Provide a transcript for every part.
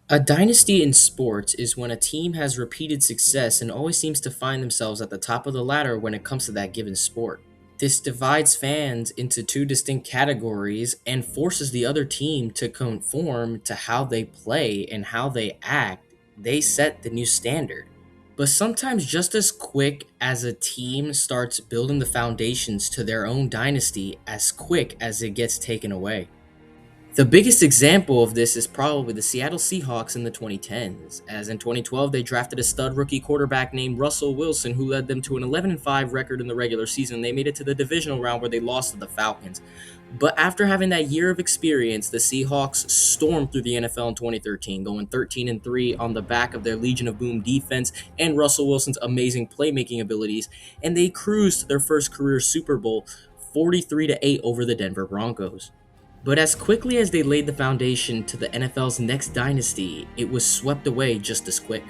A dynasty in sports is when a team has repeated success and always seems to find themselves at the top of the ladder when it comes to that given sport. This divides fans into two distinct categories and forces the other team to conform to how they play and how they act. They set the new standard. But sometimes, just as quick as a team starts building the foundations to their own dynasty, as quick as it gets taken away. The biggest example of this is probably the Seattle Seahawks in the 2010s, as in 2012 they drafted a stud rookie quarterback named Russell Wilson who led them to an 11-5 record in the regular season. They made it to the divisional round where they lost to the Falcons. But after having that year of experience, the Seahawks stormed through the NFL in 2013, going 13-3 on the back of their Legion of Boom defense and Russell Wilson's amazing playmaking abilities, and they cruised to their first career Super Bowl 43-8 over the Denver Broncos. But as quickly as they laid the foundation to the NFL's next dynasty, it was swept away just as quick.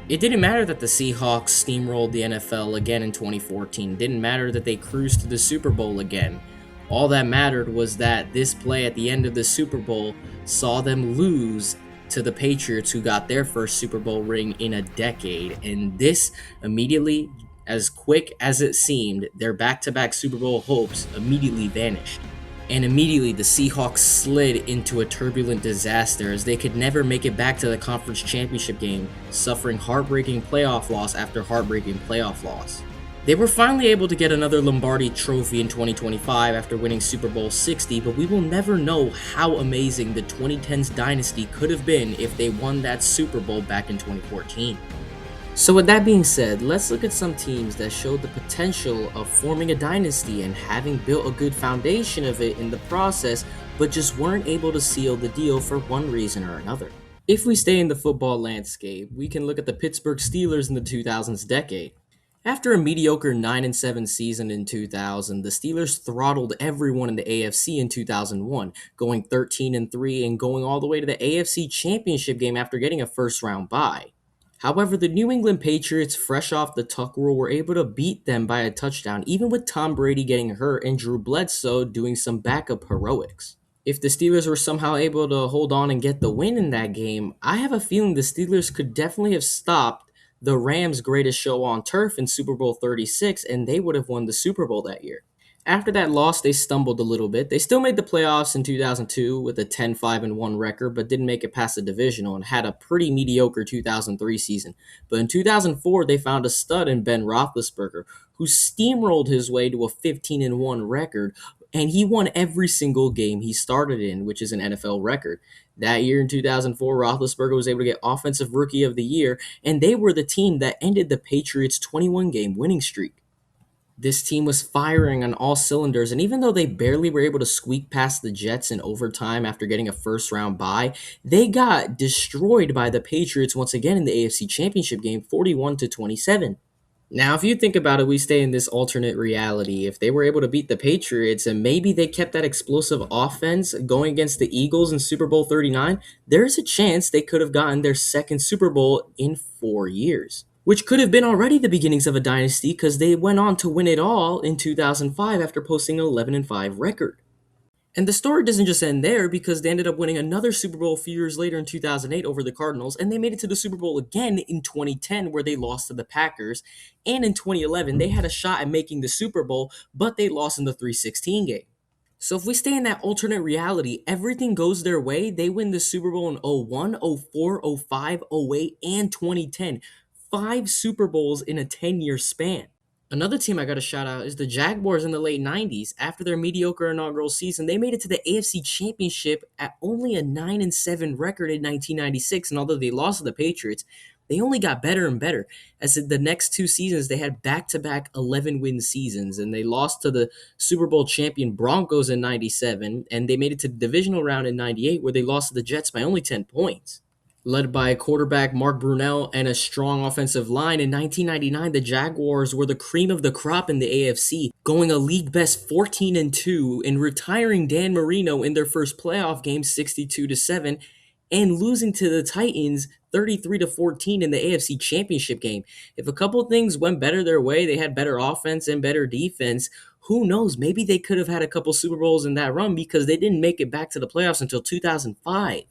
It didn't matter that the Seahawks steamrolled the NFL again in 2014. It didn't matter that they cruised to the Super Bowl again. All that mattered was that this play at the end of the Super Bowl saw them lose to the Patriots, who got their first Super Bowl ring in a decade. And this immediately, as quick as it seemed, their back-to-back Super Bowl hopes immediately vanished. And immediately the Seahawks slid into a turbulent disaster as they could never make it back to the conference championship game, suffering heartbreaking playoff loss after heartbreaking playoff loss. They were finally able to get another Lombardi trophy in 2025 after winning Super Bowl 60, but we will never know how amazing the 2010s dynasty could have been if they won that Super Bowl back in 2014. So with that being said, let's look at some teams that showed the potential of forming a dynasty and having built a good foundation of it in the process, but just weren't able to seal the deal for one reason or another. If we stay in the football landscape, we can look at the Pittsburgh Steelers in the 2000s decade. After a mediocre 9-7 season in 2000, the Steelers throttled everyone in the AFC in 2001, going 13-3 and going all the way to the AFC Championship game after getting a first round bye. However, the New England Patriots, fresh off the tuck rule, were able to beat them by a touchdown, even with Tom Brady getting hurt and Drew Bledsoe doing some backup heroics. If the Steelers were somehow able to hold on and get the win in that game, I have a feeling the Steelers could definitely have stopped the Rams' greatest show on turf in Super Bowl 36, and they would have won the Super Bowl that year. After that loss, they stumbled a little bit. They still made the playoffs in 2002 with a 10-5-1 record, but didn't make it past the divisional and had a pretty mediocre 2003 season. But in 2004, they found a stud in Ben Roethlisberger, who steamrolled his way to a 15-1 record, and he won every single game he started in, which is an NFL record. That year in 2004, Roethlisberger was able to get Offensive Rookie of the Year, and they were the team that ended the Patriots' 21-game winning streak. This team was firing on all cylinders, and even though they barely were able to squeak past the Jets in overtime after getting a first round bye, they got destroyed by the Patriots once again in the AFC Championship game 41-27. Now, if you think about it, we stay in this alternate reality. If they were able to beat the Patriots and maybe they kept that explosive offense going against the Eagles in Super Bowl 39, there's a chance they could have gotten their second Super Bowl in 4 years, which could have been already the beginnings of a dynasty because they went on to win it all in 2005 after posting an 11-5 record. And the story doesn't just end there because they ended up winning another Super Bowl a few years later in 2008 over the Cardinals, and they made it to the Super Bowl again in 2010 where they lost to the Packers, and in 2011 they had a shot at making the Super Bowl, but they lost in the 3-16 game. So if we stay in that alternate reality, everything goes their way. They win the Super Bowl in 01, 04, 05, 08, and 2010. 5 Super Bowls in a 10-year span. Another team I got to shout out is the Jaguars in the late 90s. After their mediocre inaugural season, they made it to the AFC Championship at only a 9-7 record in 1996, and although they lost to the Patriots, they only got better and better. As in the next 2 seasons, they had back-to-back 11-win seasons, and they lost to the Super Bowl champion Broncos in 97, and they made it to the divisional round in 98, where they lost to the Jets by only 10 points. Led by quarterback Mark Brunell and a strong offensive line, in 1999, the Jaguars were the cream of the crop in the AFC, going a league best 14-2 and retiring Dan Marino in their first playoff game 62-7 and losing to the Titans 33-14 in the AFC Championship game. If a couple things went better their way, they had better offense and better defense, who knows, maybe they could have had a couple Super Bowls in that run because they didn't make it back to the playoffs until 2005.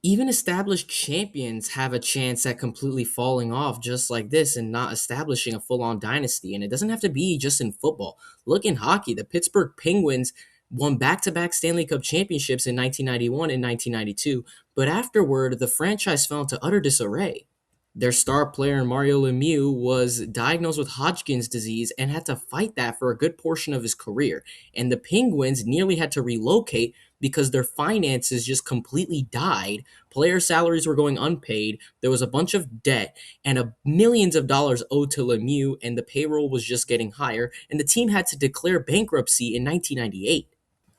Even established champions have a chance at completely falling off just like this and not establishing a full-on dynasty. And it doesn't have to be just in football. Look in hockey, the Pittsburgh Penguins won back-to-back Stanley Cup championships in 1991 and 1992, but afterward, the franchise fell into utter disarray. Their star player, Mario Lemieux, was diagnosed with Hodgkin's disease and had to fight that for a good portion of his career. And the Penguins nearly had to relocate because their finances just completely died. Player salaries were going unpaid. There was a bunch of debt and millions of dollars owed to Lemieux, and the payroll was just getting higher. And the team had to declare bankruptcy in 1998.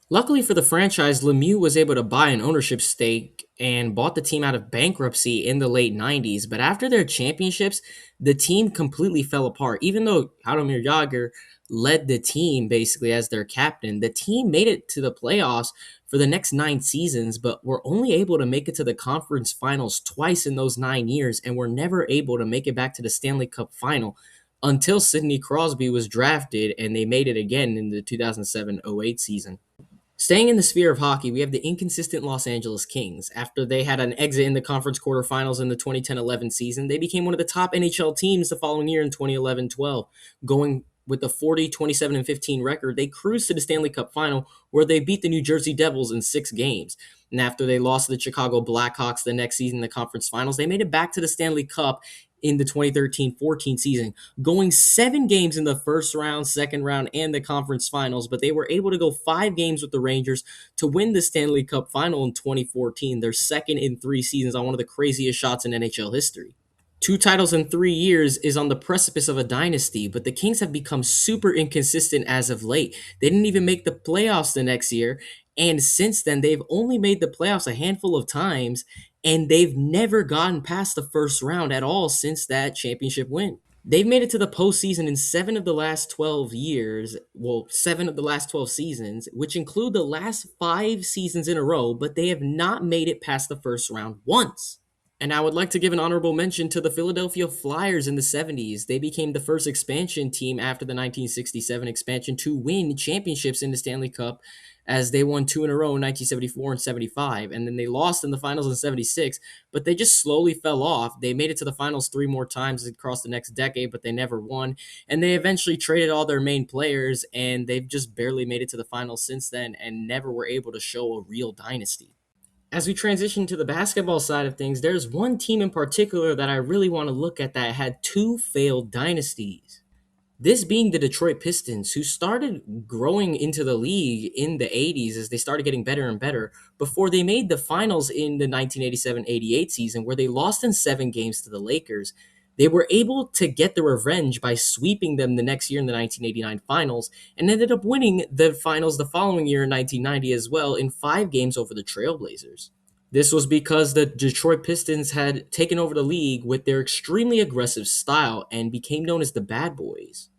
Luckily for the franchise, Lemieux was able to buy an ownership stake and bought the team out of bankruptcy in the late 90s. But after their championships, the team completely fell apart. Even though Jaromir Jagr led the team basically as their captain, the team made it to the playoffs for the next 9 seasons, but were only able to make it to the conference finals twice in those 9 years and were never able to make it back to the Stanley Cup final until Sidney Crosby was drafted and they made it again in the 2007-08 season. Staying in the sphere of hockey, we have the inconsistent Los Angeles Kings. After they had an exit in the conference quarterfinals in the 2010-11 season, they became one of the top NHL teams the following year in 2011-12. Going with the 40, 27, and 15 record, they cruised to the Stanley Cup final where they beat the New Jersey Devils in 6 games. And after they lost to the Chicago Blackhawks the next season in the conference finals, they made it back to the Stanley Cup in the 2013-14 season, going 7 games in the first round, second round, and the conference finals, but they were able to go 5 games with the Rangers to win the Stanley Cup final in 2014, their second in 3 seasons on one of the craziest shots in NHL history. 2 titles in 3 years is on the precipice of a dynasty, but the Kings have become super inconsistent as of late. They didn't even make the playoffs the next year, and since then, they've only made the playoffs a handful of times, and they've never gotten past the first round at all since that championship win. They've made it to the postseason in 7 of the last 12 seasons, which include the last 5 seasons in a row, but they have not made it past the first round once. And I would like to give an honorable mention to the Philadelphia Flyers in the 70s. They became the first expansion team after the 1967 expansion to win championships in the Stanley Cup, as they won 2 in a row in 1974 and 75. And then they lost in the finals in 76, but they just slowly fell off. They made it to the finals 3 more times across the next decade, but they never won. And they eventually traded all their main players, and they've just barely made it to the finals since then and never were able to show a real dynasty. As we transition to the basketball side of things, there's one team in particular that I really want to look at that had 2 failed dynasties. This being the Detroit Pistons, who started growing into the league in the 80s as they started getting better and better before they made the finals in the 1987-88 season, where they lost in 7 games to the Lakers. They were able to get the revenge by sweeping them the next year in the 1989 finals and ended up winning the finals the following year in 1990 as well in 5 games over the Trailblazers. This was because the Detroit Pistons had taken over the league with their extremely aggressive style and became known as the Bad Boys.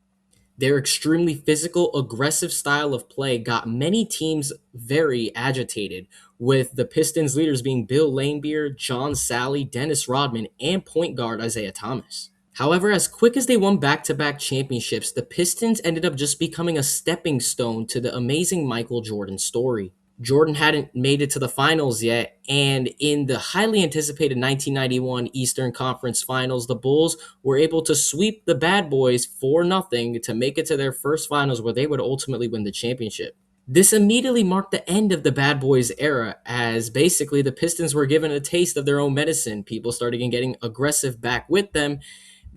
Their extremely physical, aggressive style of play got many teams very agitated, with the Pistons leaders being Bill Laimbeer, John Sally, Dennis Rodman, and point guard Isaiah Thomas. However, as quick as they won back-to-back championships, the Pistons ended up just becoming a stepping stone to the amazing Michael Jordan story. Jordan hadn't made it to the finals yet, and in the highly anticipated 1991 Eastern Conference Finals, the Bulls were able to sweep the Bad Boys 4-0 to make it to their first finals where they would ultimately win the championship. This immediately marked the end of the Bad Boys era, as basically the Pistons were given a taste of their own medicine. People started getting aggressive back with them,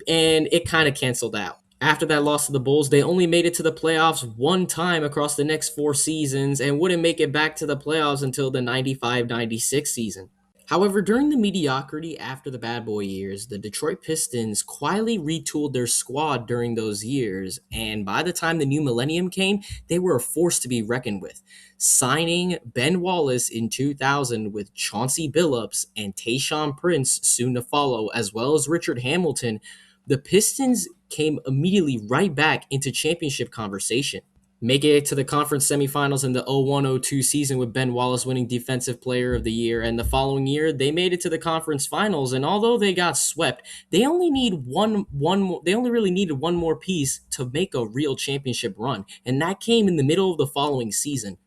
and it kind of canceled out. After that loss to the Bulls, they only made it to the playoffs 1 time across the next 4 seasons and wouldn't make it back to the playoffs until the 95-96 season. However, during the mediocrity after the bad boy years, the Detroit Pistons quietly retooled their squad during those years, and by the time the new millennium came, they were a force to be reckoned with, signing Ben Wallace in 2000 with Chauncey Billups and Tayshaun Prince soon to follow, as well as Richard Hamilton. The Pistons came immediately right back into championship conversation, making it to the conference semifinals in the 01-02 season with Ben Wallace winning Defensive Player of the Year, and the following year they made it to the conference finals. And although they got swept, they only really needed one more piece to make a real championship run, and that came in the middle of the following season.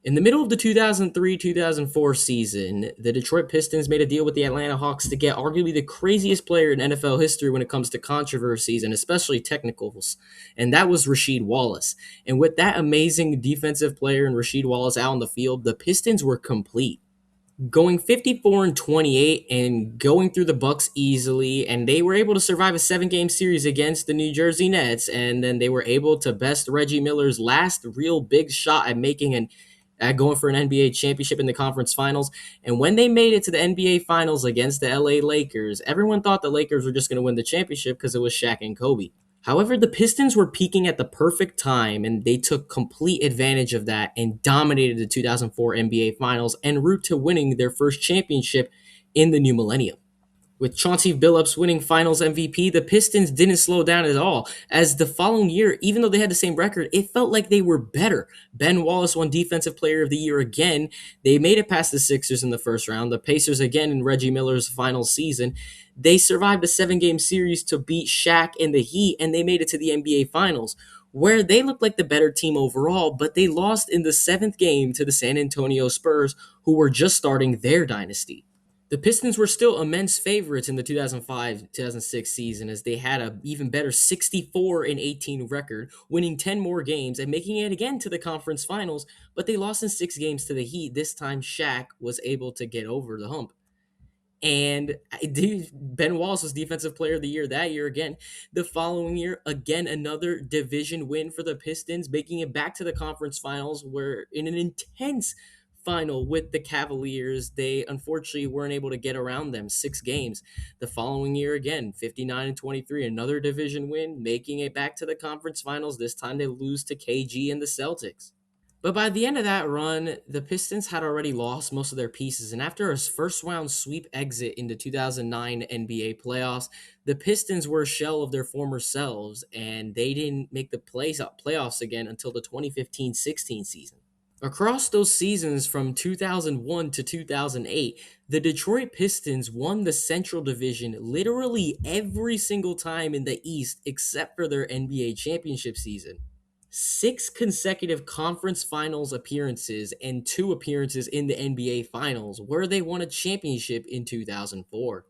In the middle of the 2003-2004 season, the Detroit Pistons made a deal with the Atlanta Hawks to get arguably the craziest player in NFL history when it comes to controversies and especially technicals, and that was Rasheed Wallace. And with that amazing defensive player and Rasheed Wallace out on the field, the Pistons were complete. Going 54-28 and going through the Bucks easily, and they were able to survive a 7-game series against the New Jersey Nets, and then they were able to best Reggie Miller's last real big shot at making an at going for an NBA championship in the conference finals. And when they made it to the NBA finals against the LA Lakers, everyone thought the Lakers were just going to win the championship because it was Shaq and Kobe. However, the Pistons were peaking at the perfect time, and they took complete advantage of that and dominated the 2004 NBA Finals en route to winning their first championship in the new millennium. With Chauncey Billups winning Finals MVP, the Pistons didn't slow down at all, as the following year, even though they had the same record, it felt like they were better. Ben Wallace won Defensive Player of the Year again. They made it past the Sixers in the first round, the Pacers again in Reggie Miller's final season. They survived a 7-game series to beat Shaq and the Heat, and they made it to the NBA Finals, where they looked like the better team overall, but they lost in the 7th game to the San Antonio Spurs, who were just starting their dynasty. The Pistons were still immense favorites in the 2005-2006 season, as they had an even better 64-18 record, winning 10 more games and making it again to the conference finals, but they lost in 6 games to the Heat. This time Shaq was able to get over the hump. And Ben Wallace was Defensive Player of the Year that year again. The following year, again, another division win for the Pistons, making it back to the conference finals, where in an intense final with the Cavaliers, they unfortunately weren't able to get around them 6 games. The following year, again, 59-23, another division win, making it back to the conference finals. This time they lose to KG and the Celtics. But by the end of that run, the Pistons had already lost most of their pieces, and after a first-round sweep exit in the 2009 NBA playoffs, the Pistons were a shell of their former selves, and they didn't make the playoffs again until the 2015-16 season. Across those seasons from 2001 to 2008, the Detroit Pistons won the Central Division literally every single time in the East except for their NBA championship season. 6 consecutive conference finals appearances and 2 appearances in the NBA finals, where they won a championship in 2004.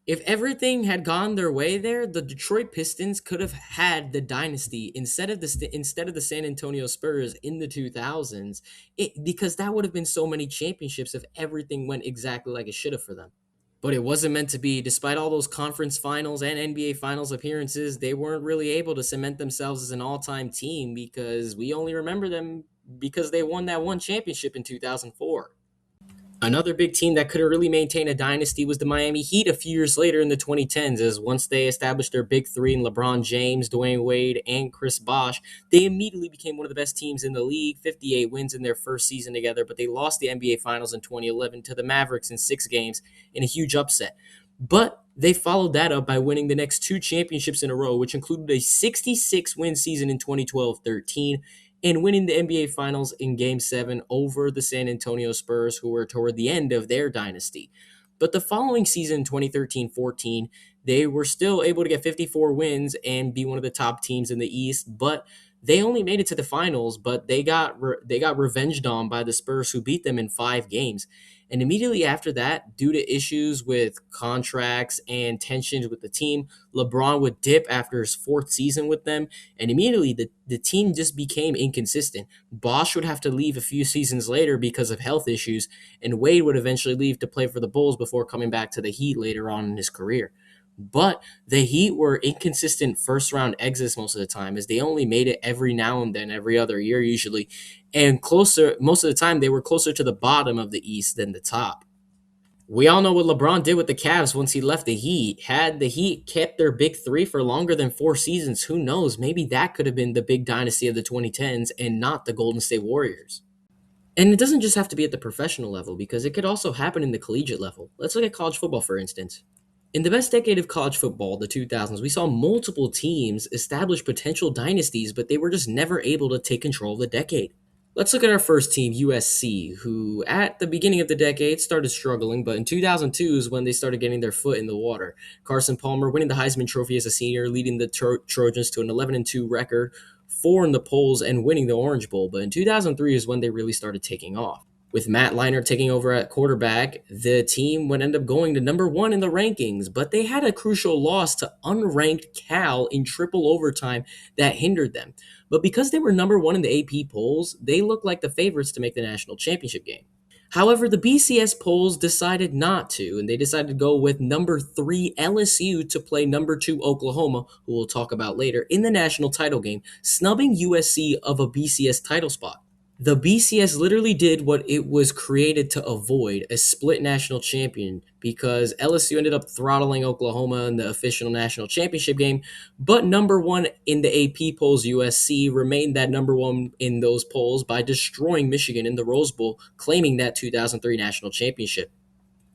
If everything had gone their way there, the Detroit Pistons could have had the dynasty instead of the San Antonio Spurs in the 2000s, because that would have been so many championships if everything went exactly like it should have for them. But it wasn't meant to be. Despite all those conference finals and NBA finals appearances, they weren't really able to cement themselves as an all-time team, because we only remember them because they won that one championship in 2004. Another big team that couldn't really maintain a dynasty was the Miami Heat a few years later in the 2010s, as once they established their big three in LeBron James, Dwayne Wade, and Chris Bosh, they immediately became one of the best teams in the league, 58 wins in their first season together, but they lost the NBA Finals in 2011 to the Mavericks in 6 games in a huge upset. But they followed that up by winning the next 2 championships in a row, which included a 66-win season in 2012-13 and winning the NBA Finals in Game 7 over the San Antonio Spurs, who were toward the end of their dynasty. But the following season, 2013-14, they were still able to get 54 wins and be one of the top teams in the East, but they only made it to the finals, but they got revenged on by the Spurs, who beat them in 5 games. And immediately after that, due to issues with contracts and tensions with the team, LeBron would dip after his 4th season with them, and immediately the team just became inconsistent. Bosh would have to leave a few seasons later because of health issues, and Wade would eventually leave to play for the Bulls before coming back to the Heat later on in his career. But the Heat were inconsistent first-round exits most of the time, as they only made it every now and then, every other year usually, and closer most of the time they were closer to the bottom of the East than the top. We all know what LeBron did with the Cavs once he left the Heat. Had the Heat kept their big three for longer than 4 seasons, who knows? Maybe that could have been the big dynasty of the 2010s and not the Golden State Warriors. And it doesn't just have to be at the professional level, because it could also happen in the collegiate level. Let's look at college football, for instance. In the best decade of college football, the 2000s, we saw multiple teams establish potential dynasties, but they were just never able to take control of the decade. Let's look at our first team, USC, who at the beginning of the decade started struggling, but in 2002 is when they started getting their foot in the water. Carson Palmer winning the Heisman Trophy as a senior, leading the Trojans to an 11-2 record, 4 in the polls and winning the Orange Bowl, but in 2003 is when they really started taking off. With Matt Leinart taking over at quarterback, the team would end up going to number 1 in the rankings, but they had a crucial loss to unranked Cal in triple overtime that hindered them. But because they were number 1 in the AP polls, they looked like the favorites to make the national championship game. However, the BCS polls decided not to, and they decided to go with number 3 LSU to play number 2 Oklahoma, who we'll talk about later, in the national title game, snubbing USC of a BCS title spot. The BCS literally did what it was created to avoid, a split national champion, because LSU ended up throttling Oklahoma in the official national championship game, but number 1 in the AP polls, USC, remained that number 1 in those polls by destroying Michigan in the Rose Bowl, claiming that 2003 national championship.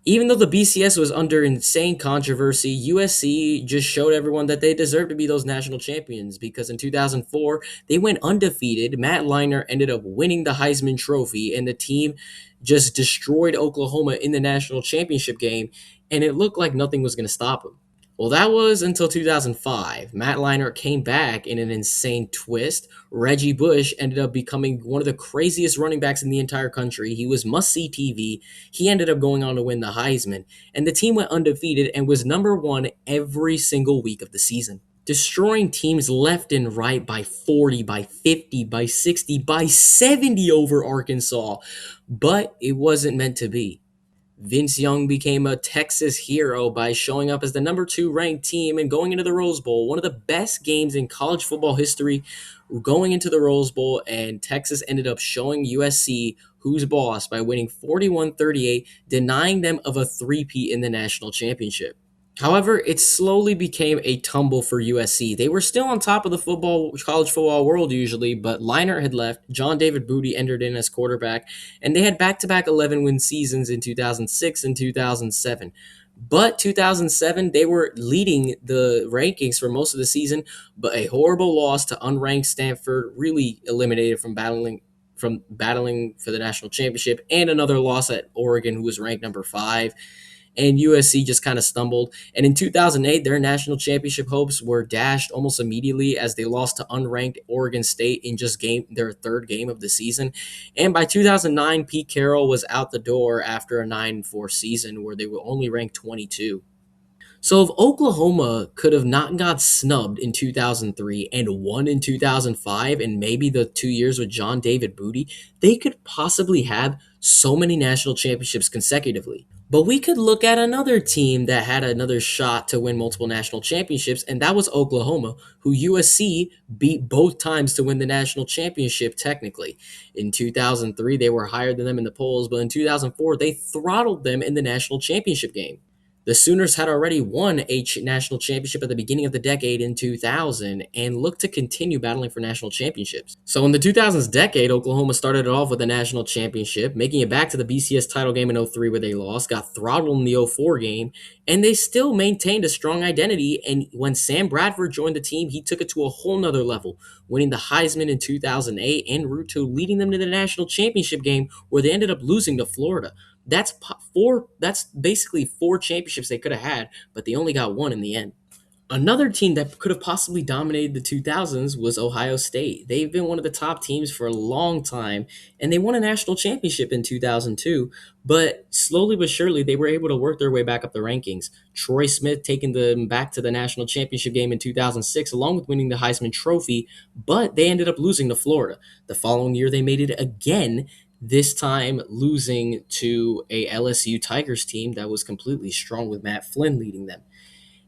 Even though the BCS was under insane controversy, USC just showed everyone that they deserved to be those national champions, because in 2004, they went undefeated. Matt Leinart ended up winning the Heisman Trophy, and the team just destroyed Oklahoma in the national championship game, and it looked like nothing was going to stop them. Well, that was until 2005. Matt Leinart came back in an insane twist. Reggie Bush ended up becoming one of the craziest running backs in the entire country. He was must-see TV. He ended up going on to win the Heisman, and the team went undefeated and was number 1 every single week of the season, destroying teams left and right by 40, by 50, by 60, by 70 over Arkansas. But it wasn't meant to be. Vince Young became a Texas hero by showing up as the number 2 ranked team and going into the Rose Bowl, one of the best games in college football history, going into the Rose Bowl, and Texas ended up showing USC who's boss by winning 41-38, denying them of a three-peat in the national championship. However, it slowly became a tumble for USC. They were still on top of the college football world usually, but Leinart had left. John David Booty entered in as quarterback, and they had back-to-back 11-win seasons in 2006 and 2007. But 2007, they were leading the rankings for most of the season, but a horrible loss to unranked Stanford really eliminated from battling for the national championship, and another loss at Oregon, who was ranked number 5. And USC just kind of stumbled. And in 2008, their national championship hopes were dashed almost immediately as they lost to unranked Oregon State in their third game of the season. And by 2009, Pete Carroll was out the door after a 9-4 season where they were only ranked 22. So if Oklahoma could have not got snubbed in 2003 and won in 2005 and maybe the 2 years with John David Booty, they could possibly have so many national championships consecutively. But we could look at another team that had another shot to win multiple national championships, and that was Oklahoma, who USC beat both times to win the national championship technically. In 2003, they were higher than them in the polls, but in 2004, they throttled them in the national championship game. The Sooners had already won a national championship at the beginning of the decade in 2000 and looked to continue battling for national championships. So in the 2000s decade, Oklahoma started off with a national championship, making it back to the BCS title game in 03 where they lost, got throttled in the 04 game, and they still maintained a strong identity. And when Sam Bradford joined the team, he took it to a whole nother level, winning the Heisman in 2008 en route to leading them to the national championship game where they ended up losing to Florida. That's basically 4 championships they could have had, but they only got 1 in the end. Another team that could have possibly dominated the 2000s was Ohio State. They've been one of the top teams for a long time, and they won a national championship in 2002, but slowly but surely they were able to work their way back up the rankings. Troy Smith taking them back to the national championship game in 2006, along with winning the Heisman Trophy, but they ended up losing to Florida. The following year, they made it again, this time losing to a LSU Tigers team that was completely strong with Matt Flynn leading them.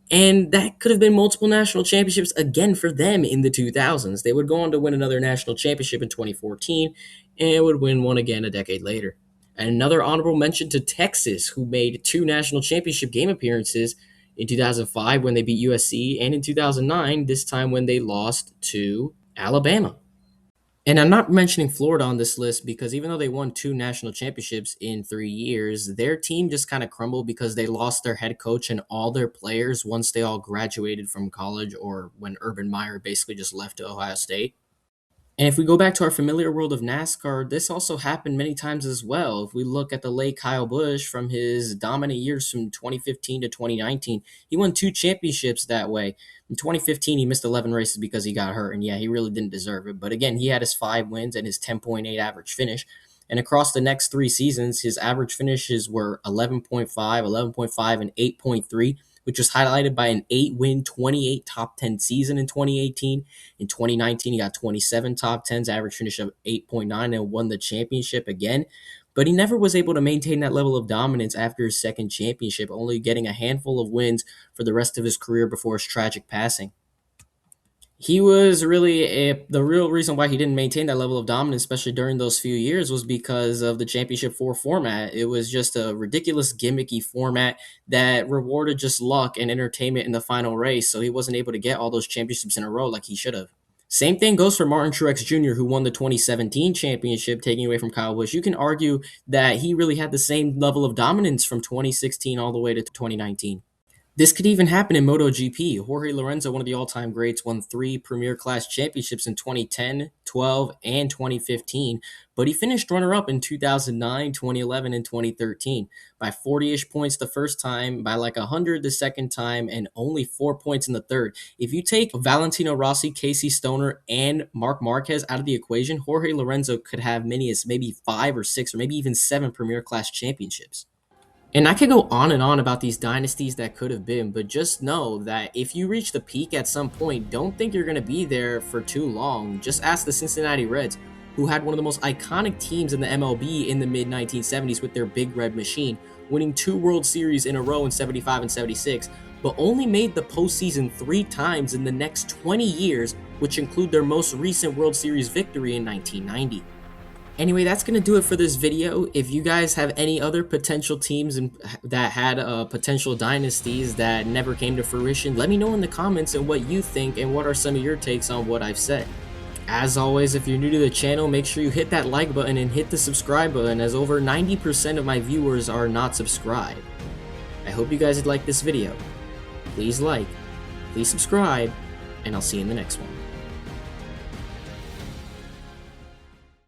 And that could have been multiple national championships again for them in the 2000s. They would go on to win another national championship in 2014 and would win one again a decade later. And another honorable mention to Texas, who made 2 national championship game appearances in 2005 when they beat USC, and in 2009, this time when they lost to Alabama. And I'm not mentioning Florida on this list because even though they won 2 national championships in 3 years, their team just kind of crumbled because they lost their head coach and all their players once they all graduated from college or when Urban Meyer basically just left to Ohio State. And if we go back to our familiar world of NASCAR, this also happened many times as well. If we look at the late Kyle Busch from his dominant years from 2015 to 2019, he won 2 championships that way. In 2015, he missed 11 races because he got hurt, and yeah, he really didn't deserve it. But again, he had his 5 wins and his 10.8 average finish. And across the next 3 seasons, his average finishes were 11.5, 11.5, and 8.3, which was highlighted by an 8-win, 28 top 10 season in 2018. In 2019, he got 27 top 10s, average finish of 8.9, and won the championship again. But he never was able to maintain that level of dominance after his second championship, only getting a handful of wins for the rest of his career before his tragic passing. He was really the real reason why he didn't maintain that level of dominance, especially during those few years, was because of the Championship 4 format. It was just a ridiculous, gimmicky format that rewarded just luck and entertainment in the final race, so he wasn't able to get all those championships in a row like he should have. Same thing goes for Martin Truex Jr., who won the 2017 championship, taking away from Kyle Busch. You can argue that he really had the same level of dominance from 2016 all the way to 2019. This could even happen in MotoGP. Jorge Lorenzo, one of the all-time greats, won 3 Premier Class championships in 2010, 12, and 2015, but he finished runner-up in 2009, 2011, and 2013 by 40-ish points the first time, by like 100 the second time, and only 4 points in the third. If you take Valentino Rossi, Casey Stoner, and Marc Marquez out of the equation, Jorge Lorenzo could have many as maybe 5 or 6 or maybe even 7 Premier Class championships. And I could go on and on about these dynasties that could have been, but just know that if you reach the peak at some point, don't think you're going to be there for too long. Just ask the Cincinnati Reds, who had one of the most iconic teams in the MLB in the mid-1970s with their Big Red Machine, winning 2 World Series in a row in 75 and 76, but only made the postseason 3 times in the next 20 years, which include their most recent World Series victory in 1990. Anyway, that's going to do it for this video. If you guys have any other potential teams that had potential dynasties that never came to fruition, let me know in the comments and what you think and what are some of your takes on what I've said. As always, if you're new to the channel, make sure you hit that like button and hit the subscribe button, as over 90% of my viewers are not subscribed. I hope you guys liked this video. Please like, please subscribe, and I'll see you in the next one.